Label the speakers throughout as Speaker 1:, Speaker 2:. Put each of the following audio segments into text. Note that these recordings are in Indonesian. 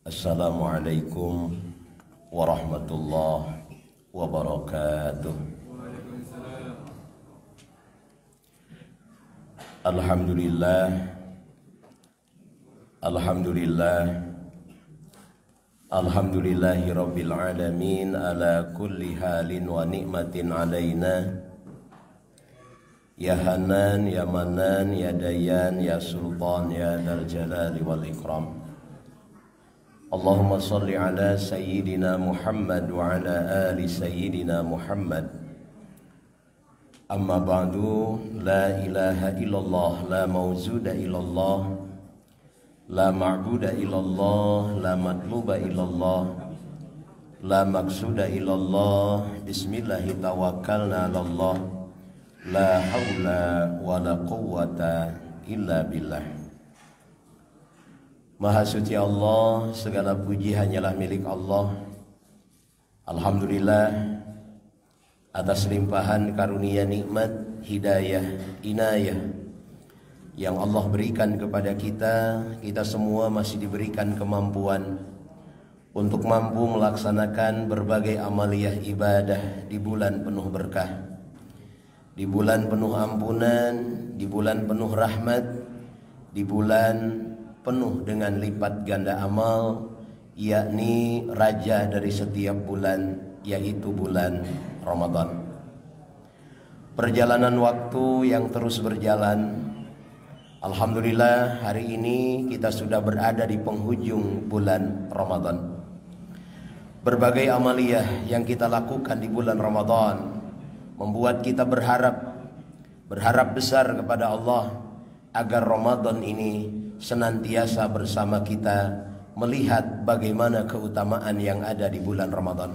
Speaker 1: Assalamualaikum warahmatullahi wabarakatuh. Alhamdulillah, alhamdulillahi rabbil alamin ala kulli halin wa ni'matin alaina. Ya Hanan, ya Manan, ya Dayan, ya Sultan, ya Dzal Jalali wal Ikram. Allahumma salli ala Sayyidina Muhammad wa ala ali Sayyidina Muhammad. Amma ba'du, la ilaha illallah, la mawzuda illallah, la ma'buda illallah, la matluba illallah, la maqsuda illallah. Bismillahi tawakkalna ala Allah, la hawla wa la quwwata illa billah. Maha suci Allah, segala puji hanyalah milik Allah. Alhamdulillah atas limpahan karunia nikmat, hidayah, inayah yang Allah berikan kepada kita. Kita semua masih diberikan kemampuan untuk mampu melaksanakan berbagai amaliyah ibadah di bulan penuh berkah, di bulan penuh ampunan, di bulan penuh rahmat, di bulan penuh dengan lipat ganda amal, yakni raja dari setiap bulan, yaitu bulan Ramadan. Perjalanan waktu yang terus berjalan. Alhamdulillah hari ini kita sudah berada di penghujung bulan Ramadan. Berbagai amaliyah yang kita lakukan di bulan Ramadan membuat kita berharap besar kepada Allah agar Ramadan ini senantiasa bersama kita melihat bagaimana keutamaan yang ada di bulan Ramadan.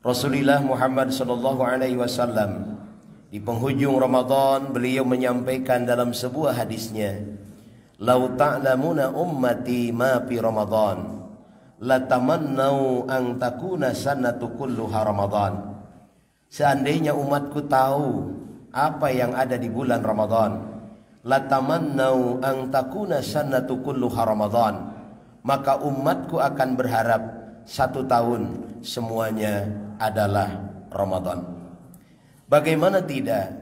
Speaker 1: Rasulullah Muhammad sallallahu alaihi wasallam di penghujung Ramadan beliau menyampaikan dalam sebuah hadisnya, "Lau ta'lamuna ummati ma fi Ramadan, la tamannau an takuna sanatu kulluha Ramadan." Seandainya umatku tahu apa yang ada di bulan Ramadan, latamannau an takuna sanatu kulluha Ramadan, maka umatku akan berharap satu tahun semuanya adalah Ramadan. Bagaimana tidak,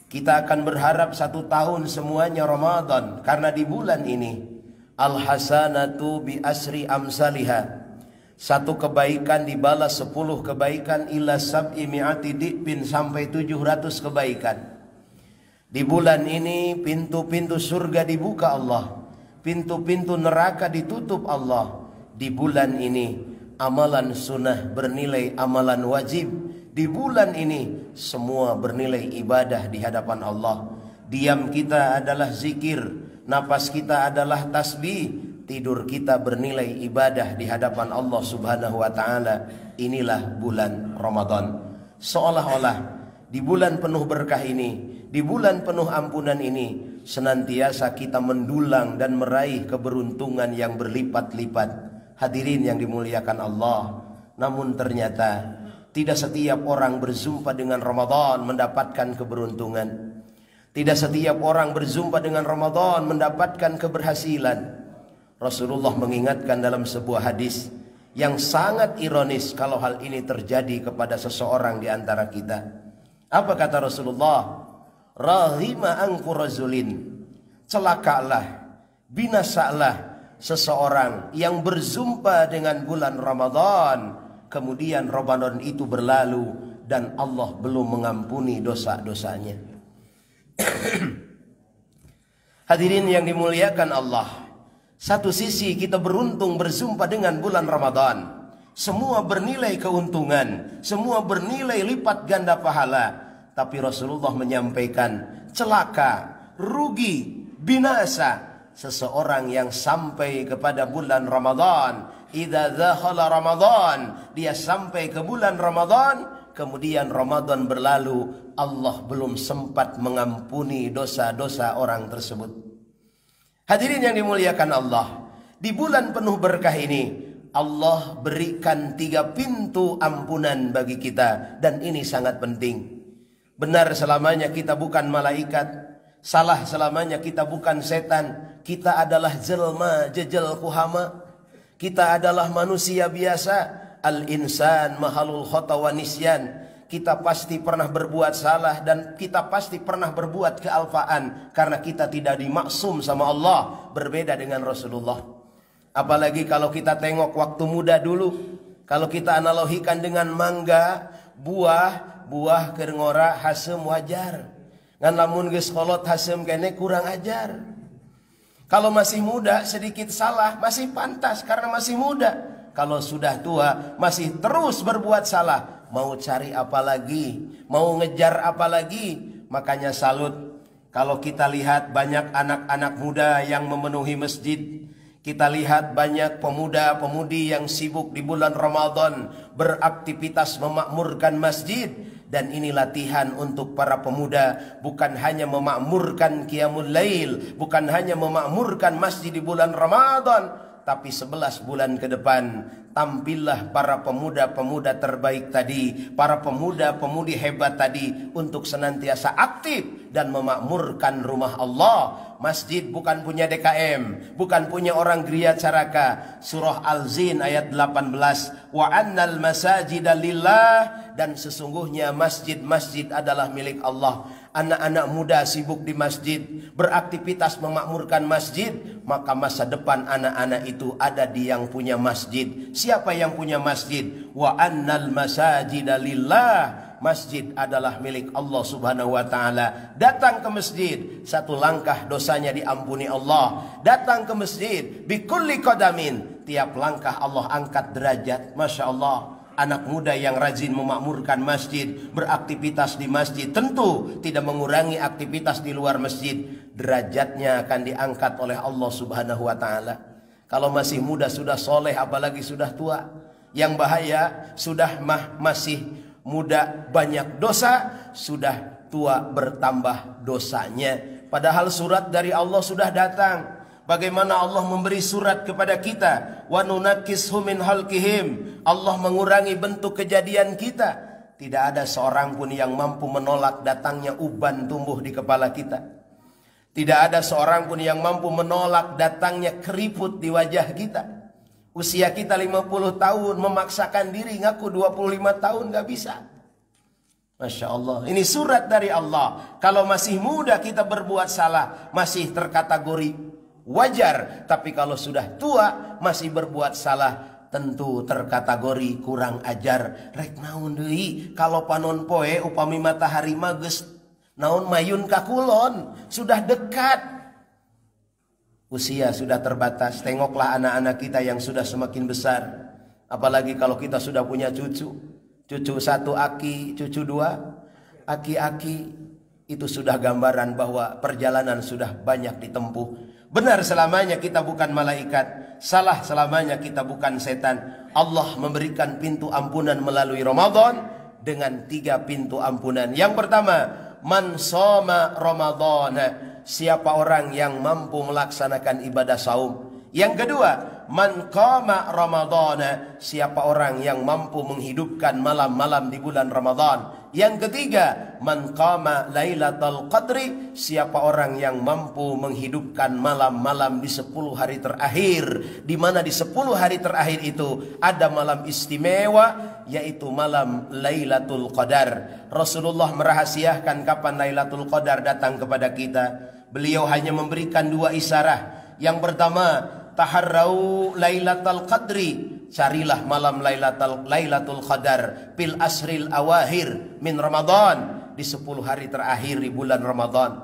Speaker 1: kita akan berharap satu tahun semuanya Ramadan, karena di bulan ini al-hasanatu bi asri amsaliha, satu kebaikan dibalas 10 kebaikan, ila sab'i mi'ati di'bin, sampai 700 kebaikan. Di bulan ini pintu-pintu surga dibuka Allah, pintu-pintu neraka ditutup Allah. Di bulan ini amalan sunnah bernilai amalan wajib. Di bulan ini semua bernilai ibadah di hadapan Allah. Diam kita adalah zikir, napas kita adalah tasbih, tidur kita bernilai ibadah di hadapan Allah Subhanahu wa taala. Inilah bulan Ramadan. Seolah-olah di bulan penuh berkah ini, di bulan penuh ampunan ini, senantiasa kita mendulang dan meraih keberuntungan yang berlipat-lipat. Hadirin yang dimuliakan Allah, namun ternyata tidak setiap orang berjumpa dengan Ramadan mendapatkan keberuntungan. Tidak setiap orang berjumpa dengan Ramadan mendapatkan keberhasilan. Rasulullah mengingatkan dalam sebuah hadis yang sangat ironis kalau hal ini terjadi kepada seseorang di antara kita. Apa kata Rasulullah? Rahima anku razulin, celakalah, binasalah seseorang yang berjumpa dengan bulan Ramadan, kemudian Ramadan itu berlalu dan Allah belum mengampuni dosa-dosanya. Hadirin yang dimuliakan Allah, satu sisi kita beruntung berjumpa dengan bulan Ramadan, semua bernilai keuntungan, semua bernilai lipat ganda pahala. Tapi Rasulullah menyampaikan, celaka, rugi, binasa seseorang yang sampai kepada bulan Ramadan. Idza dzakhala Ramadan, dia sampai ke bulan Ramadan, kemudian Ramadan berlalu, Allah belum sempat mengampuni dosa-dosa orang tersebut. Hadirin yang dimuliakan Allah, di bulan penuh berkah ini Allah berikan 3 pintu ampunan bagi kita, dan ini sangat penting. Benar selamanya kita bukan malaikat, salah selamanya kita bukan setan, kita adalah jelma jejel kuhama. Kita adalah manusia biasa. Al-insan mahalul khata wa nisyan. Kita pasti pernah berbuat salah dan kita pasti pernah berbuat kealfaan karena kita tidak dimaksum sama Allah, berbeda dengan Rasulullah. Apalagi kalau kita tengok waktu muda dulu, kalau kita analogikan dengan mangga, buah keur ngora hasem wajar. Ngan lamun geus kolot hasem kene kurang ajar. Kalau masih muda sedikit salah masih pantas karena masih muda. Kalau sudah tua masih terus berbuat salah. Mau cari apa lagi? Mau ngejar apa lagi? Makanya salut kalau kita lihat banyak anak-anak muda yang memenuhi masjid. Kita lihat banyak pemuda-pemudi yang sibuk di bulan Ramadan beraktivitas memakmurkan masjid. Dan ini latihan untuk para pemuda, bukan hanya memakmurkan qiyamul lail, bukan hanya memakmurkan masjid di bulan Ramadan, tapi 11 bulan ke depan tampillah para pemuda-pemuda terbaik tadi, para pemuda-pemudi hebat tadi untuk senantiasa aktif dan memakmurkan rumah Allah. Masjid bukan punya DKM, bukan punya orang Griya Caraka. Surah Al-Zin ayat 18, wa annal masajida lillah, dan sesungguhnya masjid-masjid adalah milik Allah. Anak-anak muda sibuk di masjid, beraktivitas memakmurkan masjid, maka masa depan anak-anak itu ada di yang punya masjid. Siapa yang punya masjid? Wa annal masajida lillah. Masjid adalah milik Allah Subhanahu wa taala. Datang ke masjid, satu langkah dosanya diampuni Allah. Datang ke masjid, bikulli qadamin, tiap langkah Allah angkat derajat. Masya Allah. Anak muda yang rajin memakmurkan masjid, beraktivitas di masjid, tentu tidak mengurangi aktivitas di luar masjid. Derajatnya akan diangkat oleh Allah Subhanahu wa taala. Kalau masih muda sudah soleh, apalagi sudah tua. Yang bahaya sudah masih muda banyak dosa, sudah tua bertambah dosanya. Padahal surat dari Allah sudah datang. Bagaimana Allah memberi surat kepada kita, wa nunakkishu min halqihim. Allah mengurangi bentuk kejadian kita. Tidak ada seorang pun yang mampu menolak datangnya uban tumbuh di kepala kita. Tidak ada seorang pun yang mampu menolak datangnya keriput di wajah kita. Usia kita 50 tahun, memaksakan diri ngaku 25 tahun gak bisa. Masya Allah, ini surat dari Allah. Kalau masih muda kita berbuat salah, masih terkategori wajar. Tapi kalau sudah tua masih berbuat salah, tentu terkategori kurang ajar. Rek naon deui kalau panon poe upami matahari mages naon mayun ka kulon, sudah dekat. Usia sudah terbatas. Tengoklah anak-anak kita yang sudah semakin besar. Apalagi kalau kita sudah punya cucu. Cucu 1 aki, cucu 2 aki-aki. Itu sudah gambaran bahwa perjalanan sudah banyak ditempuh. Benar selamanya kita bukan malaikat. Salah selamanya kita bukan setan. Allah memberikan pintu ampunan melalui Ramadan dengan 3 pintu ampunan. Yang pertama, man shoma Ramadhana, siapa orang yang mampu melaksanakan ibadah saum. Yang kedua, man qama Ramadhana, siapa orang yang mampu menghidupkan malam-malam di bulan Ramadan. Yang ketiga, man qama Lailatul Qadri, siapa orang yang mampu menghidupkan malam-malam di 10 hari terakhir, di mana di 10 hari terakhir itu ada malam istimewa, yaitu malam Lailatul Qadar. Rasulullah merahasiakan kapan Lailatul Qadar datang kepada kita. Beliau hanya memberikan 2 isyarat. Yang pertama, taharrau Lailatul Qadri, carilah malam Lailatul Qadar fil asril awahir min Ramadan, di 10 hari terakhir di bulan Ramadan.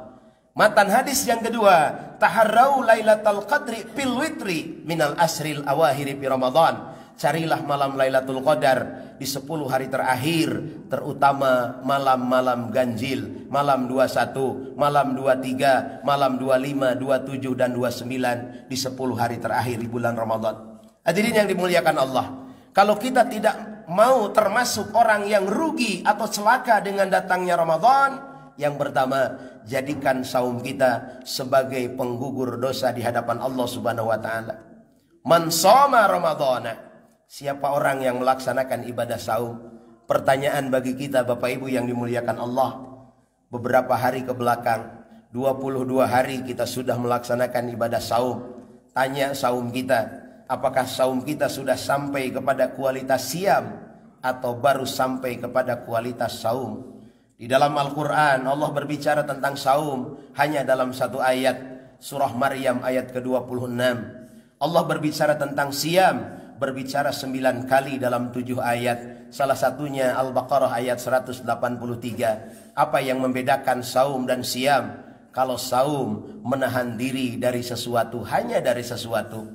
Speaker 1: Matan hadis yang kedua, taharrau Lailatul Qadri fil witri minal asril awahir fi Ramadan, carilah malam Lailatul Qadar di 10 hari terakhir, terutama malam-malam ganjil, malam 21, malam 23, malam 25, 27 dan 29, di 10 hari terakhir di bulan Ramadan. Hadirin yang dimuliakan Allah, kalau kita tidak mau termasuk orang yang rugi atau celaka dengan datangnya Ramadan, yang pertama, jadikan saum kita sebagai penggugur dosa di hadapan Allah Subhanahu wa taala. Man shoma Ramadhana, siapa orang yang melaksanakan ibadah saum. Pertanyaan bagi kita Bapak Ibu yang dimuliakan Allah, beberapa hari ke belakang, 22 hari kita sudah melaksanakan ibadah saum. Tanya saum kita, apakah saum kita sudah sampai kepada kualitas siam atau baru sampai kepada kualitas saum. Di dalam Al-Quran Allah berbicara tentang saum hanya dalam satu ayat, surah Maryam ayat ke-26. Allah berbicara tentang siam, berbicara 9 kali dalam 7 ayat. Salah satunya Al-Baqarah ayat 183. Apa yang membedakan saum dan siam? Kalau saum menahan diri dari sesuatu, hanya dari sesuatu.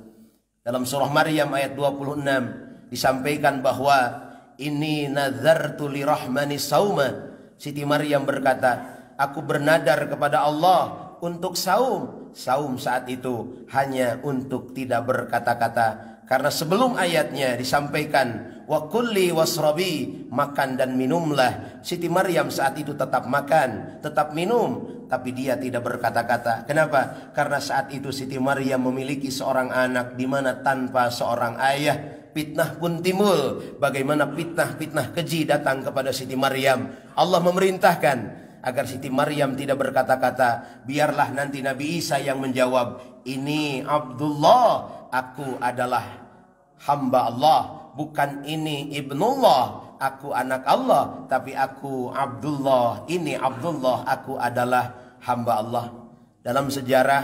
Speaker 1: Dalam surah Maryam ayat 26 disampaikan bahwa ini nazartu lirahmani sauma. Siti Maryam berkata, aku bernadar kepada Allah untuk saum. Saum saat itu hanya untuk tidak berkata-kata. Karena sebelum ayatnya disampaikan wa kulli wasrabi, makan dan minumlah. Siti Maryam saat itu tetap makan, tetap minum, tapi dia tidak berkata-kata. Kenapa? Karena saat itu Siti Maryam memiliki seorang anak di mana tanpa seorang ayah fitnah pun timbul. Bagaimana fitnah keji datang kepada Siti Maryam. Allah memerintahkan agar Siti Maryam tidak berkata-kata. Biarlah nanti Nabi Isa yang menjawab, ini Abdullah, aku adalah hamba Allah. Bukan ini Ibnullah, aku anak Allah, tapi aku Abdullah. Ini Abdullah, aku adalah hamba Allah. Dalam sejarah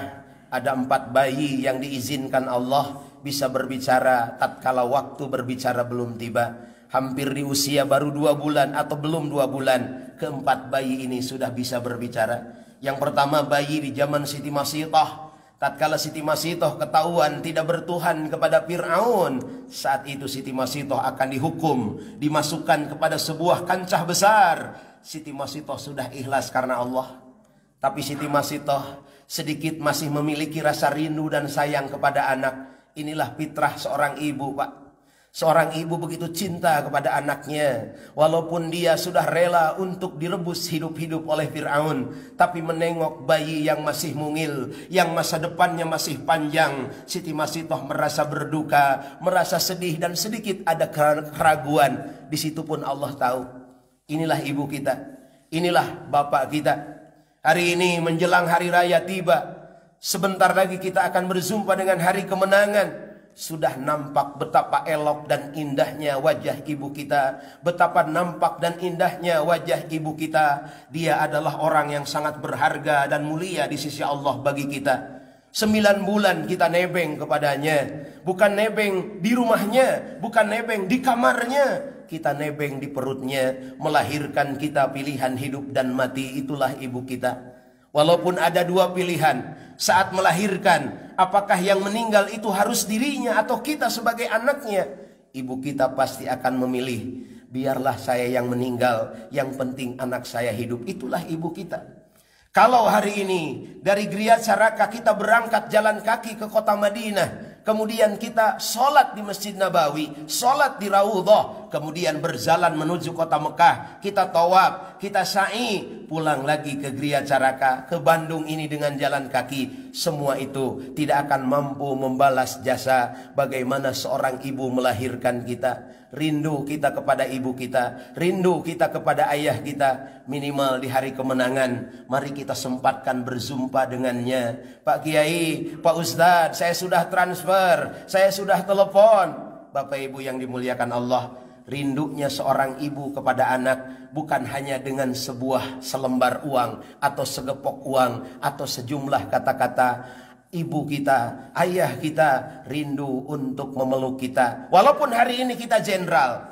Speaker 1: ada 4 bayi yang diizinkan Allah bisa berbicara tatkala waktu berbicara belum tiba. Hampir di usia baru 2 bulan atau belum 2 bulan, keempat bayi ini sudah bisa berbicara. Yang pertama bayi di zaman Siti Masitah. Tatkala Siti Masitah ketahuan tidak bertuhan kepada Fir'aun, saat itu Siti Masitah akan dihukum, dimasukkan kepada sebuah kancah besar. Siti Masitah sudah ikhlas karena Allah. Tapi Siti Masitah sedikit masih memiliki rasa rindu dan sayang kepada anak. Inilah fitrah seorang ibu, Pak. Seorang ibu begitu cinta kepada anaknya. Walaupun dia sudah rela untuk direbus hidup-hidup oleh Fir'aun, tapi menengok bayi yang masih mungil, yang masa depannya masih panjang, Siti Masitah merasa berduka, merasa sedih, dan sedikit ada keraguan. Di situ pun Allah tahu, inilah ibu kita, inilah bapak kita. Hari ini menjelang hari raya tiba. Sebentar lagi kita akan berjumpa dengan hari kemenangan. Sudah nampak betapa elok dan indahnya wajah ibu kita. Betapa nampak dan indahnya wajah ibu kita. Dia adalah orang yang sangat berharga dan mulia di sisi Allah bagi kita. 9 bulan kita nebeng kepadanya. Bukan nebeng di rumahnya, bukan nebeng di kamarnya, kita nebeng di perutnya. Melahirkan kita pilihan hidup dan mati. Itulah ibu kita. Walaupun ada 2 pilihan saat melahirkan, apakah yang meninggal itu harus dirinya atau kita sebagai anaknya? Ibu kita pasti akan memilih, biarlah saya yang meninggal, yang penting anak saya hidup. Itulah ibu kita. Kalau hari ini dari Gria Caraka kita berangkat jalan kaki ke kota Madinah, kemudian kita sholat di Masjid Nabawi, sholat di Raudhah, kemudian berjalan menuju kota Mekah, kita tawaf, kita sa'i, pulang lagi ke Gria Caraka, ke Bandung ini dengan jalan kaki. Semua itu tidak akan mampu membalas jasa bagaimana seorang ibu melahirkan kita. Rindu kita kepada ibu kita, rindu kita kepada ayah kita. Minimal di hari kemenangan, mari kita sempatkan berjumpa dengannya. Pak Kiai, Pak Ustadz, saya sudah transfer, saya sudah telepon. Bapak Ibu yang dimuliakan Allah, rindunya seorang ibu kepada anak bukan hanya dengan sebuah selembar uang atau segepok uang atau sejumlah kata-kata. Ibu kita, ayah kita rindu untuk memeluk kita. Walaupun hari ini kita jenderal,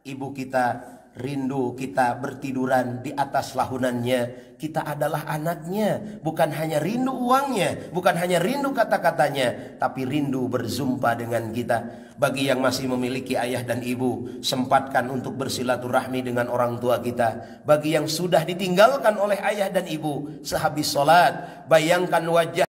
Speaker 1: ibu kita rindu kita bertiduran di atas lahunannya. Kita adalah anaknya. Bukan hanya rindu uangnya, bukan hanya rindu kata-katanya, tapi rindu berjumpa dengan kita. Bagi yang masih memiliki ayah dan ibu, sempatkan untuk bersilaturahmi dengan orang tua kita. Bagi yang sudah ditinggalkan oleh ayah dan ibu, sehabis sholat, bayangkan wajah